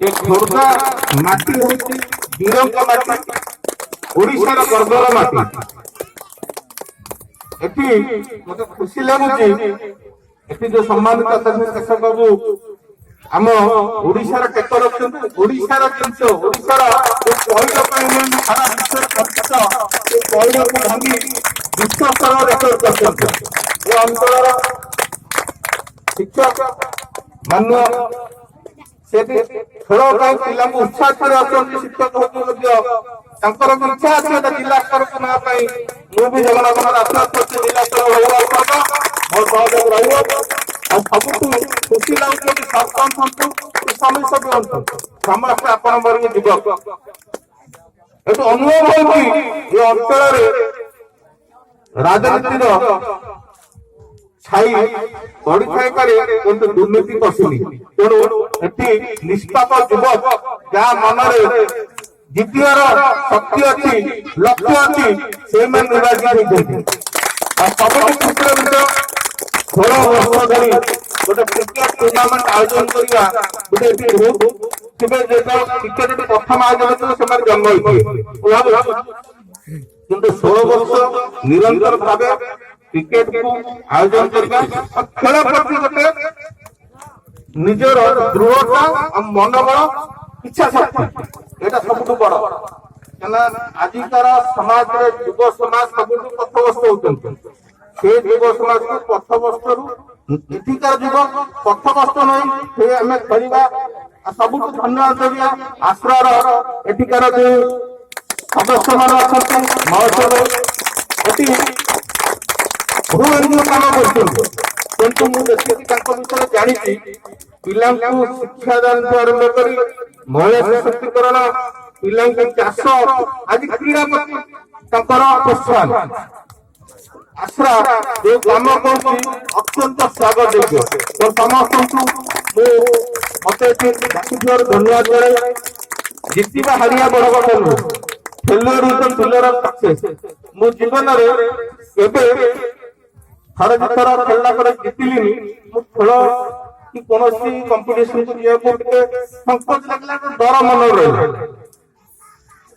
ଏ ଖୋର୍ଦ୍ଧା ମାଟି ହଉଛି ବୀରଙ୍କ ମାଟି, ଓଡିଶାର ଗର୍ବର ମାଟି। ଏଠି ମତେ ଖୁସି ଲାଗୁଛି, ଏଠି ଯୋଉ ସମ୍ମାନିତ ଅତିଥି ଶିକ୍ଷକ ବାବୁ ଆମ ଓଡିଶାର ଟେକ ରଖୁଛନ୍ତି। ଓଡିଶାର ଜିନିଷ, ଓଡିଶାର ପଇଡ଼ ପାଇଁ ସାରା ବିଶ୍ୱରେ ପରିଚିତ ଏ ପଇଡ଼କୁ ଭାଙ୍ଗି ବିଶ୍ୱସ୍ତର ରେକର୍ଡ କରିଛନ୍ତି। ଏ ଅଞ୍ଚଳର ଶିକ୍ଷକ ମାନୁଆ ସେଠି ଖେଳ ପାଇଁ ପିଲାଙ୍କୁ ଉତ୍ସାହ କରି ଅଛନ୍ତି। ଶିକ୍ଷକ ହଉଛି ମଧ୍ୟ ତାଙ୍କର ଇଚ୍ଛା ଅଛି ଗୋଟେ ଜିଲ୍ଲା ସ୍ତରକୁ ନେବା ପାଇଁ। ମୁଁ ବି ଜଗନ୍ନାଥଙ୍କର ଆଶୀର୍ବାଦ କରୁଛି ଜିଲ୍ଲା ସ୍ତର ରହିବା ମୋ ସହଯୋଗ ରହିବ। ଆଉ ସବୁଠୁ ଖୁସି ଲାଗୁଛି କି ସରପଞ୍ଚ ହୁଅନ୍ତୁ କି ସମିତି ସଭ୍ୟ ହୁଅନ୍ତୁ, ସମସ୍ତେ ଆପଣ ବର୍ଗ ଯୁବକ। ଏଠୁ ଅନୁଭବ ହଉଛି ଏ ଅଞ୍ଚଳରେ ରାଜନୀତିର ଛାଇ ପଡିଥାଇପାରେ କିନ୍ତୁ ଦୁର୍ନୀତି ପଶୁନି। ତେଣୁ ଏଠି ନିଷ୍ପାପ ଯୁବକ ଯାହା ମନରେ ଜିତିବାର ଶକ୍ତି ଅଛି, ଲକ୍ଷ୍ୟ ଅଛି, ସେଇମାନେ ନିର୍ବାଚିତ ହେଇଛନ୍ତି। ଆଉ ସବୁଠୁ ଖୁସିର ବିଷୟ 16 ବର୍ଷ ଧରି ଗୋଟେ କ୍ରିକେଟ ଟୁର୍ଣ୍ଣାମେଣ୍ଟ ଆୟୋଜନ କରିବା ଗୋଟେ ଏଠି ବହୁତ ଥିବେ। ଯେତେବେଳେ କ୍ରିକେଟ ପ୍ରଥମ ଆୟୋଜନ ଥିବ ସେମାନେ ଜନ୍ମ ହୋଇଥିବେ, କିନ୍ତୁ 16 ବର୍ଷ ନିରନ୍ତର ଭାବେ କ୍ରିକେଟ କୁ ଆୟୋଜନ କରିବା, ଖେଳ ପ୍ରତି ଗୋଟେ ନିଜର ଦୃଢ଼ତା ଆଉ ମନୋବଳ, ଇଚ୍ଛା ଶକ୍ତି, ଏଇଟା ସବୁଠୁ ବଡ। କାହିଁକିନା ଆଜିକାର ସମାଜରେ ଯୁବ ସମାଜ ସବୁଠୁ ପଥଗ୍ରସ୍ତ ହଉଛନ୍ତି। ସେ ଯୁବ ସମାଜକୁ ପଥଗ୍ରସ୍ତରୁ ଏଠିକାର ଯୁବ ପଥଗ୍ରସ୍ତ ନୁହେଁ, ସେ ଆମେ ଖେଳିବା। ସବୁଠୁ ଧନ୍ୟବାଦ ଦେବି ଆଶ୍ରାର ଏଠିକାର ଯୋଉ ସଦସ୍ୟମାନେ ଅଛନ୍ତି, ମହୋତ୍ସବ ଏଠି ବହୁ ଏନଜିଓ କାମ କରୁଛନ୍ତି। କିନ୍ତୁ ମୁଁ ଯେତିକି ତାଙ୍କ ବିଷୟରେ ଜାଣିଛି, ପିଲାଙ୍କୁ ଶିକ୍ଷାଦାନଠୁ ଆରମ୍ଭ କରି ମହିଳା ସଶକ୍ତିକରଣ, ପିଲାଙ୍କୁ ଚାଷ, ଆଜି କ୍ରୀଡ଼ା ପ୍ରତି ତାଙ୍କର ପ୍ରୋତ୍ସାହନ। ଆଶ୍ରା ଯୋଉ କାମ କରୁଛି ଅତ୍ୟନ୍ତ ସ୍ୱାଗତ ଯୋଗ୍ୟ। ତ ସମସ୍ତଙ୍କୁ ମୁଁ ମତେ ଏଠି ଡାକିଥିବାରୁ ଧନ୍ୟବାଦ ଜଣାଇ। ଜିତିବା ହାରିବା ବଡ କଥା ନୁହେଁ, failure is failure of success. ମୁଁ ଜୀବନରେ କେବେ ଥରେ ଦିଥର ଖେଳିଲା ପରେ ଜିତିଲିନି। ମୁଁ ଖେଳ କି କୌଣସି କମ୍ପିଟିସନକୁ ଯିବାକୁ ଟିକେ ସଂକୋଚ ଲାଗିଲା, ଡର ମନରେ ରହିଲା,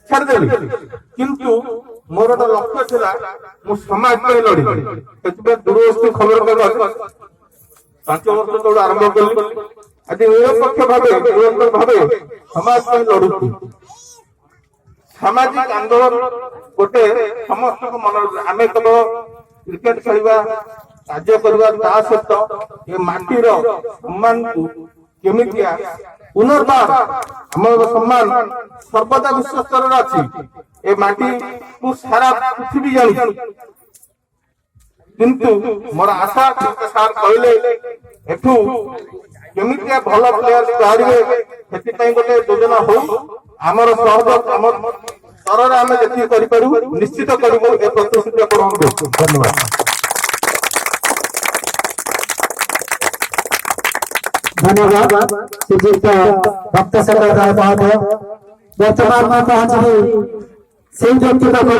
ଛାଡ଼ିଦେଲି। କିନ୍ତୁ ମୋର ଗୋଟେ ଲକ୍ଷ୍ୟ ଥିଲା, ମୁଁ ସମାଜ ପାଇଁ ଲଢିବି। ସେଥିପାଇଁ ଦୂରଦର୍ଶୀ ଖବରକାଗଜ 5 ବର୍ଷ ତଳୁ ଆରମ୍ଭ କଲି। ଆଜି ନିରପେକ୍ଷ ଭାବେ ନିରନ୍ତର ଭାବେ ସମାଜ ପାଇଁ ଲଢୁଛି। ସାମାଜିକ ଆନ୍ଦୋଳନ ଗୋଟେ ସମସ୍ତଙ୍କ ମନରେ, ଆମେ କେବଳ କ୍ରିକେଟ ଖେଳିବା, କାର୍ଯ୍ୟ କରିବା, ତା ସହିତ ଏ ମାଟିର ସମ୍ମାନକୁ କେମିତିଆ ପୁନର୍ବାର ଆମର ସମ୍ମାନ ସର୍ବଦା ବିଶ୍ୱ ସ୍ତରରେ ଅଛି। ଏ ମାଟିକୁ ସାରା ପୃଥିବୀ ଜାଣିଛି। କିନ୍ତୁ ମୋର ଆଶା, ସାର୍ କହିଲେ ଏଠୁ କେମିତିଆ ଭଲ ପ୍ଲେୟାର ବାହାରିବେ, ସେଥିପାଇଁ ଗୋଟେ ଯୋଜନା ହଉ। ଆମର ସହଯୋଗ ଆମ ସ୍ତରରେ ଆମେ ଯେତିକି କରିପାରିବୁ ନିଶ୍ଚିତ କରିବୁ, ଏ ପ୍ରତିଶ୍ରୁତି ଆପଣଙ୍କୁ ଦେଉଛି। ଧନ୍ୟବାଦ। धन्यवाद श्रीयुक्त भक्त संग्रह महोदय। वर्तमान में पहुंचने से व्यक्ति